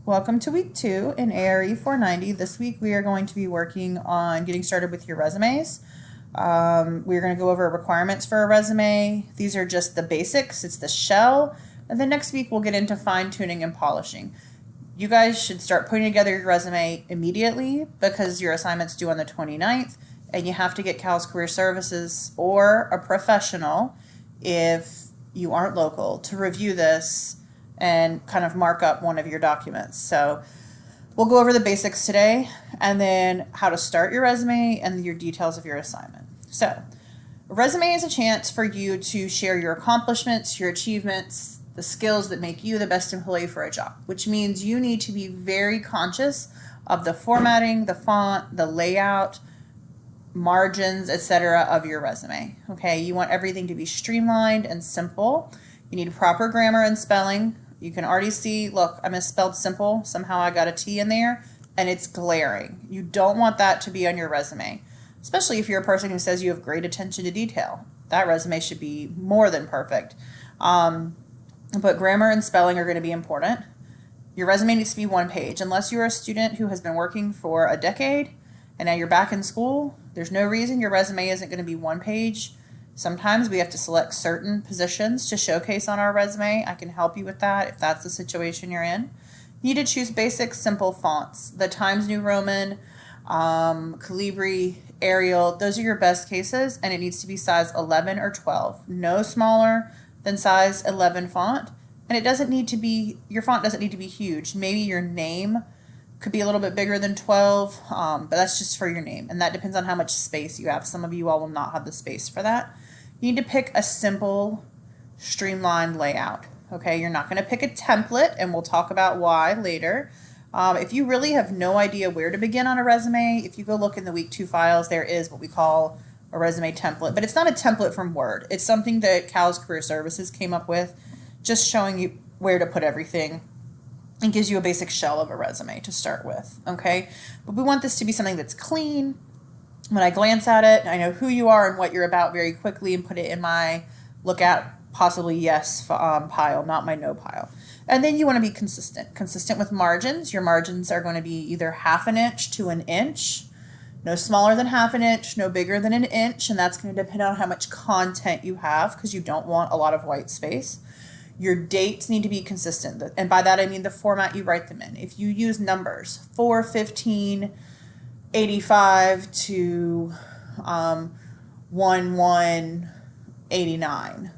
Welcome to week 2 in ARE 490. This week we are going to be working on getting started with your resumes. We're going to go over requirements for a resume. These are just the basics, it's the shell. And then next week we'll get into fine tuning and polishing. You guys should start putting together your resume immediately because your assignment's due on the 29th and you have to get Cal's Career Services or a professional, if you aren't local, to review this and kind of mark up one of your documents. So we'll go over the basics today and then how to start your resume and your details of your assignment. So a resume is a chance for you to share your accomplishments, your achievements, the skills that make you the best employee for a job, which means you need to be very conscious of the formatting, the font, the layout, margins, etc. of your resume. Okay, you want everything to be streamlined and simple. You need proper grammar and spelling. You can already see, look, I misspelled simple. Somehow I got a T in there and it's glaring. You don't want that to be on your resume, especially if you're a person who says you have great attention to detail. That resume should be more than perfect. But grammar and spelling are going to be important. Your resume needs to be one page. Unless you're a student who has been working for a decade and now you're back in school, there's no reason your resume isn't going to be one page. Sometimes we have to select certain positions to showcase on our resume. I can help you with that if that's the situation you're in. You need to choose basic, simple fonts. The Times New Roman, Calibri, Arial, those are your best cases, and it needs to be size 11 or 12. No smaller than size 11 font. And it doesn't need to be, your font doesn't need to be huge. Maybe your name could be a little bit bigger than 12, but that's just for your name. And that depends on how much space you have. Some of you all will not have the space for that. You need to pick a simple, streamlined layout. Okay, you're not going to pick a template, and we'll talk about why later. If you really have no idea where to begin on a resume, if you go look in the week 2 files, there is what we call a resume template, but it's not a template from Word. It's something that Cal's Career Services came up with, just showing you where to put everything and gives you a basic shell of a resume to start with. Okay, but we want this to be something that's clean. When I glance at it, I know who you are and what you're about very quickly and put it in my look at possibly yes pile, not my no pile. And then you want to be consistent with margins. Your margins are going to be either 1/2 inch to 1 inch, no smaller than 1/2 inch, no bigger than 1 inch, and that's going to depend on how much content you have because you don't want a lot of white space. Your dates need to be consistent, and by that I mean the format you write them in. If you use numbers 4/15/85 to 1/1/89,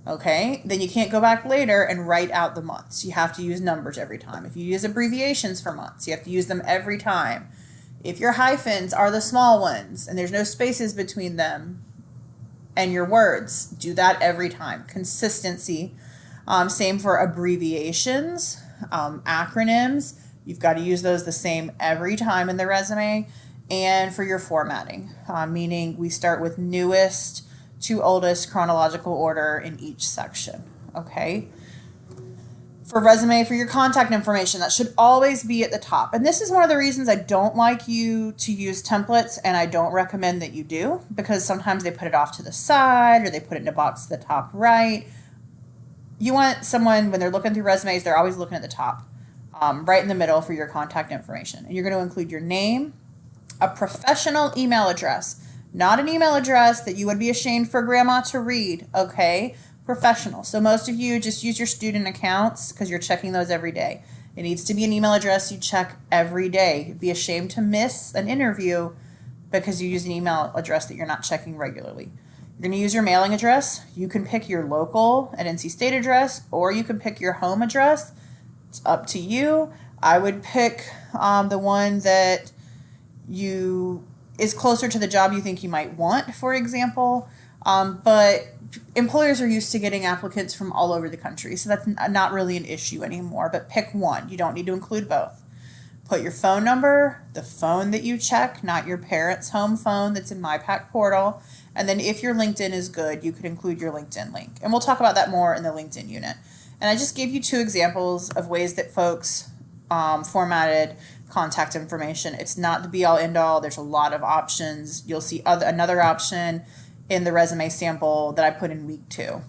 okay, then you can't go back later and write out the months. You have to use numbers every time. If you use abbreviations for months, you have to use them every time. If your hyphens are the small ones and there's no spaces between them and your words, do that every time. Consistency. Same for abbreviations, acronyms. You've got to use those the same every time in the resume. And for your formatting, meaning we start with newest to oldest chronological order in each section. Okay. For resume, for your contact information, that should always be at the top. And this is one of the reasons I don't like you to use templates, and I don't recommend that you do, because sometimes they put it off to the side or they put it in a box to the top right. You want someone, when they're looking through resumes, they're always looking at the top, right in the middle for your contact information. And you're going to include your name, a professional email address, not an email address that you would be ashamed for grandma to read, okay? Professional. So most of you just use your student accounts because you're checking those every day. It needs to be an email address you check every day. You'd be ashamed to miss an interview because you use an email address that you're not checking regularly. You're going to use your mailing address. You can pick your local and NC State address, or you can pick your home address. It's up to you. I would pick the one that is closer to the job you think you might want, for example. But employers are used to getting applicants from all over the country, so that's not really an issue anymore. But pick one. You don't need to include both. Put your phone number, the phone that you check, not your parents' home phone that's in MyPack portal. And then if your LinkedIn is good, you could include your LinkedIn link. And we'll talk about that more in the LinkedIn unit. And I just gave you 2 examples of ways that folks formatted contact information. It's not the be-all, end-all. There's a lot of options. You'll see another option in the resume sample that I put in week 2.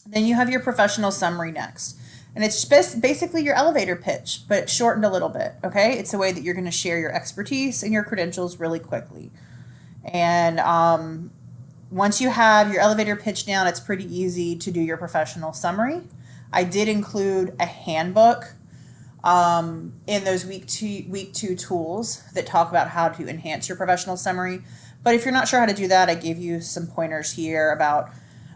Then you have your professional summary next. And it's basically your elevator pitch, but shortened a little bit, okay? It's a way that you're going to share your expertise and your credentials really quickly. And once you have your elevator pitch down, it's pretty easy to do your professional summary. I did include a handbook in those week two tools that talk about how to enhance your professional summary. But if you're not sure how to do that, I gave you some pointers here about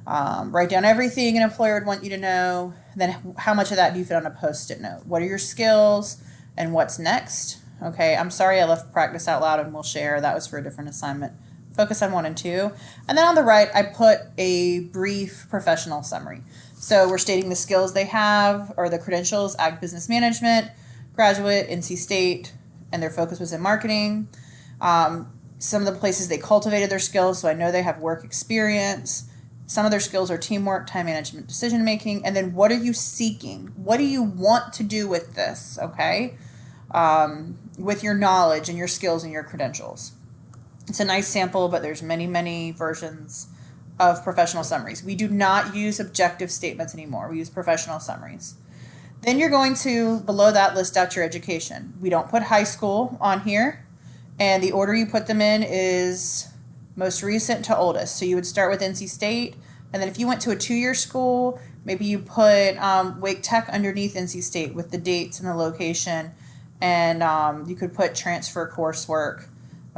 write down everything an employer would want you to know. Then how much of that do you fit on a Post-it note? What are your skills and what's next? Okay, I'm sorry I left practice out loud and we'll share. That was for a different assignment. Focus on 1 and 2. And then on the right, I put a brief professional summary. So we're stating the skills they have or the credentials: Ag Business Management, graduate, NC State, and their focus was in marketing. Some of the places they cultivated their skills, so I know they have work experience. Some of their skills are teamwork, time management, decision making. And then what are you seeking? What do you want to do with this, okay? With your knowledge and your skills and your credentials. It's a nice sample, but there's many, many versions of professional summaries. We do not use objective statements anymore. We use professional summaries. Then you're going to, below that, list out your education. We don't put high school on here, and the order you put them in is most recent to oldest. So you would start with NC State, and then if you went to a 2-year school, maybe you put Wake Tech underneath NC State with the dates and the location, and you could put transfer coursework.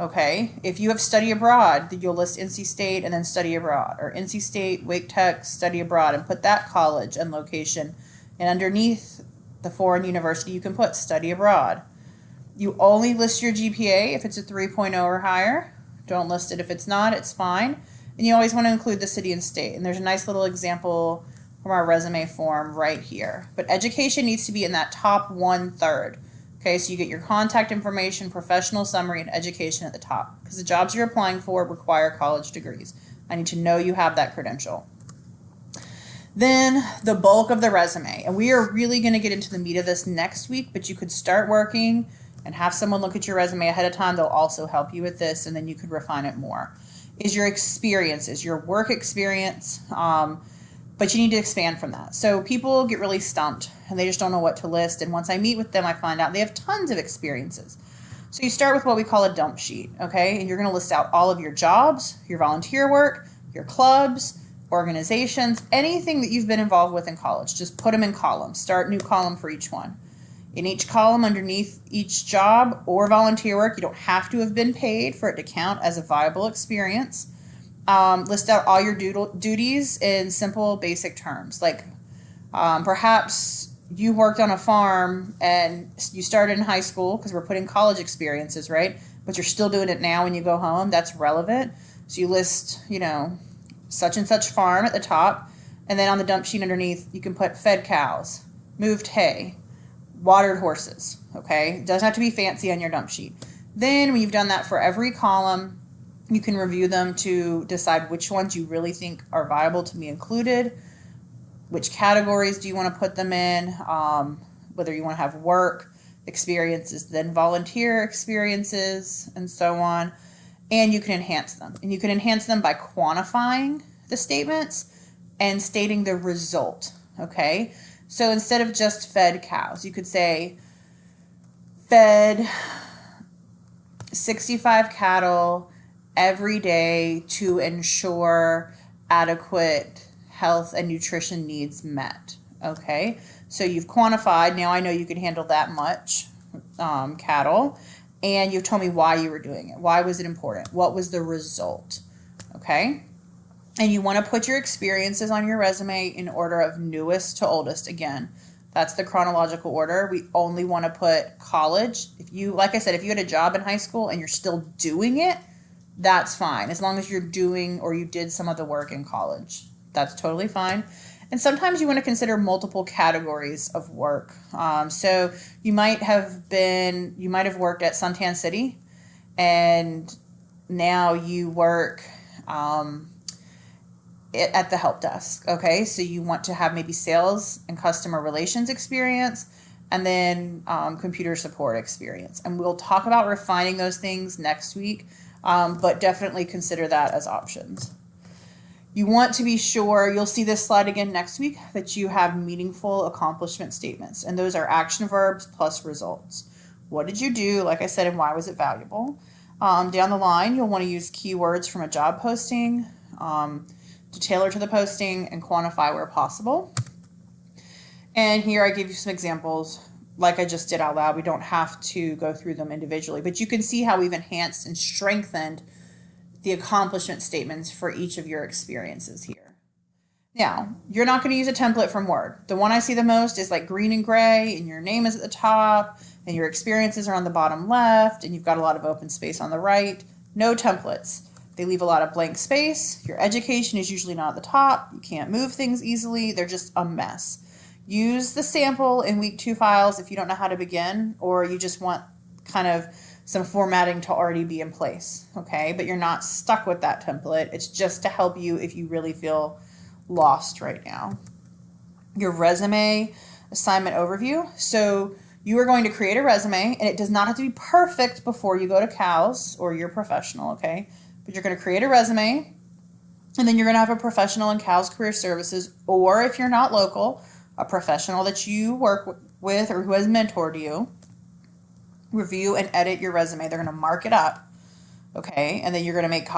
Okay, if you have study abroad, then you'll list NC State and then study abroad, or NC State, Wake Tech, study abroad, and put that college and location. And underneath the foreign university, you can put study abroad. You only list your GPA if it's a 3.0 or higher. Don't list it if it's not, it's fine. And you always want to include the city and state. And there's a nice little example from our resume form right here. But education needs to be in that top 1/3. Okay, so you get your contact information, professional summary, and education at the top, because the jobs you're applying for require college degrees. I need to know you have that credential. Then the bulk of the resume, and we are really going to get into the meat of this next week, but you could start working and have someone look at your resume ahead of time. They'll also help you with this, and then you could refine it more. Is your experiences, your work experience, but you need to expand from that. So people get really stumped and they just don't know what to list. And once I meet with them, I find out they have tons of experiences. So you start with what we call a dump sheet, okay? And you're going to list out all of your jobs, your volunteer work, your clubs, organizations, anything that you've been involved with in college. Just put them in columns. Start a new column for each one. In each column underneath each job or volunteer work, you don't have to have been paid for it to count as a viable experience. List out all your duties in simple, basic terms. Like perhaps you worked on a farm and you started in high school, because we're putting college experiences, right? But you're still doing it now when you go home. That's relevant. So you list, such and such farm at the top. And then on the dump sheet underneath, you can put fed cows, moved hay, watered horses. Okay? It doesn't have to be fancy on your dump sheet. Then when you've done that for every column, you can review them to decide which ones you really think are viable to be included. Which categories do you want to put them in? Whether you want to have work experiences, then volunteer experiences, and so on. And you can enhance them. And you can enhance them by quantifying the statements and stating the result. Okay? So instead of just fed cows, you could say fed 65 cattle every day to ensure adequate health and nutrition needs met. Okay, so you've quantified. Now I know you can handle that much cattle, and you've told me why you were doing it. Why was it important? What was the result? Okay, and you want to put your experiences on your resume in order of newest to oldest. Again, that's the chronological order. We only want to put college. If you, like I said, if you had a job in high school and you're still doing it, that's fine, as long as you're doing or you did some of the work in college. That's totally fine. And sometimes you want to consider multiple categories of work. So you might have worked at Suntan City, and now you work at the help desk. Okay, so you want to have maybe sales and customer relations experience, and then computer support experience. And we'll talk about refining those things next week. But definitely consider that as options. You want to be sure, you'll see this slide again next week, that you have meaningful accomplishment statements. And those are action verbs plus results. What did you do, like I said, and why was it valuable? Down the line, you'll want to use keywords from a job posting to tailor to the posting and quantify where possible. And here I give you some examples like I just did out loud. We don't have to go through them individually, but you can see how we've enhanced and strengthened the accomplishment statements for each of your experiences here. Now, you're not going to use a template from Word. The one I see the most is like green and gray, and your name is at the top, and your experiences are on the bottom left, and you've got a lot of open space on the right. No templates. They leave a lot of blank space. Your education is usually not at the top. You can't move things easily. They're just a mess. Use the sample in week 2 files if you don't know how to begin, or you just want kind of some formatting to already be in place, okay? But you're not stuck with that template. It's just to help you if you really feel lost right now. Your resume assignment overview. So you are going to create a resume, and it does not have to be perfect before you go to CALS or your professional, okay? But you're going to create a resume, and then you're going to have a professional in CALS Career Services, or if you're not local, a professional that you work with or who has mentored you, review and edit your resume. They're going to mark it up, okay? And then you're going to make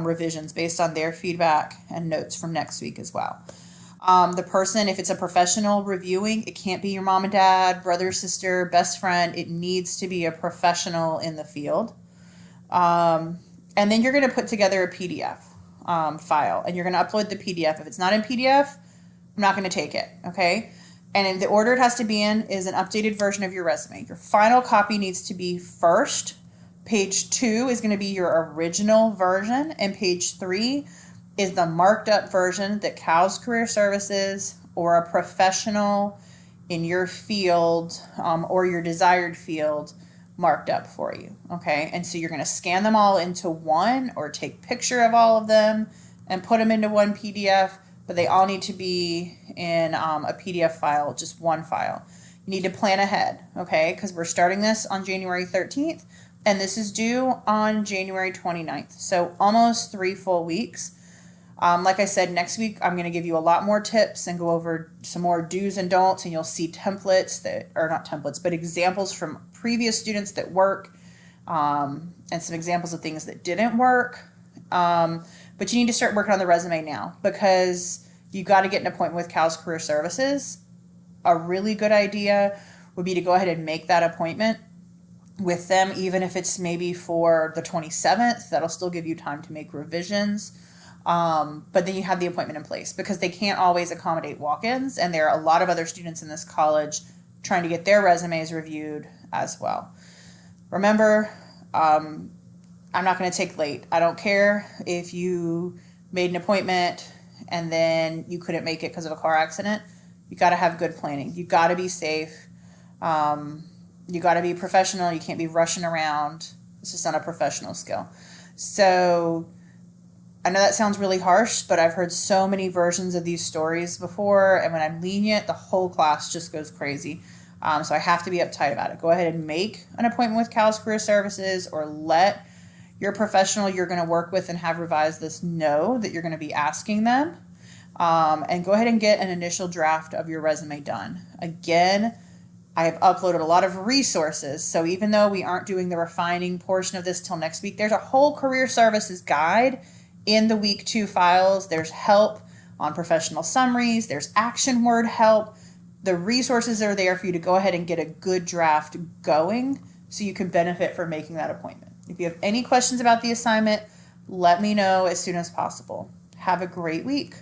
revisions based on their feedback and notes from next week as well. The person, if it's a professional reviewing, it can't be your mom and dad, brother, sister, best friend. It needs to be a professional in the field. And then you're going to put together a PDF file, and you're going to upload the PDF. If it's not in PDF, I'm not going to take it, okay? And in the order it has to be in is an updated version of your resume. Your final copy needs to be first. Page 2 is going to be your original version, and page 3 is the marked up version that CALS Career Services or a professional in your field or your desired field marked up for you, okay? And so you're going to scan them all into one, or take a picture of all of them and put them into one PDF, but they all need to be in a PDF file, just one file. You need to plan ahead, okay? Because we're starting this on January 13th, and this is due on January 29th. So almost 3 full weeks. Like I said, next week I'm going to give you a lot more tips and go over some more do's and don'ts, and you'll see templates that, or not templates, but examples from previous students that work, and some examples of things that didn't work. But you need to start working on the resume now, because you've got to get an appointment with CALS Career Services. A really good idea would be to go ahead and make that appointment with them, even if it's maybe for the 27th. That'll still give you time to make revisions. But then you have the appointment in place, because they can't always accommodate walk-ins, and there are a lot of other students in this college trying to get their resumes reviewed as well. Remember, I'm not going to take late. I don't care if you made an appointment and then you couldn't make it because of a car accident. You got to have good planning. You got to be safe. You got to be professional. You can't be rushing around. It's just not a professional skill. So I know that sounds really harsh, but I've heard so many versions of these stories before, and when I'm lenient, the whole class just goes crazy. So I have to be uptight about it. Go ahead and make an appointment with CALS Career Services, or let your professional you're going to work with and have revised this know that you're going to be asking them. And go ahead and get an initial draft of your resume done. Again, I have uploaded a lot of resources, so even though we aren't doing the refining portion of this till next week, there's a whole career services guide in the week 2 files. There's help on professional summaries. There's action word help. The resources are there for you to go ahead and get a good draft going so you can benefit from making that appointment. If you have any questions about the assignment, let me know as soon as possible. Have a great week.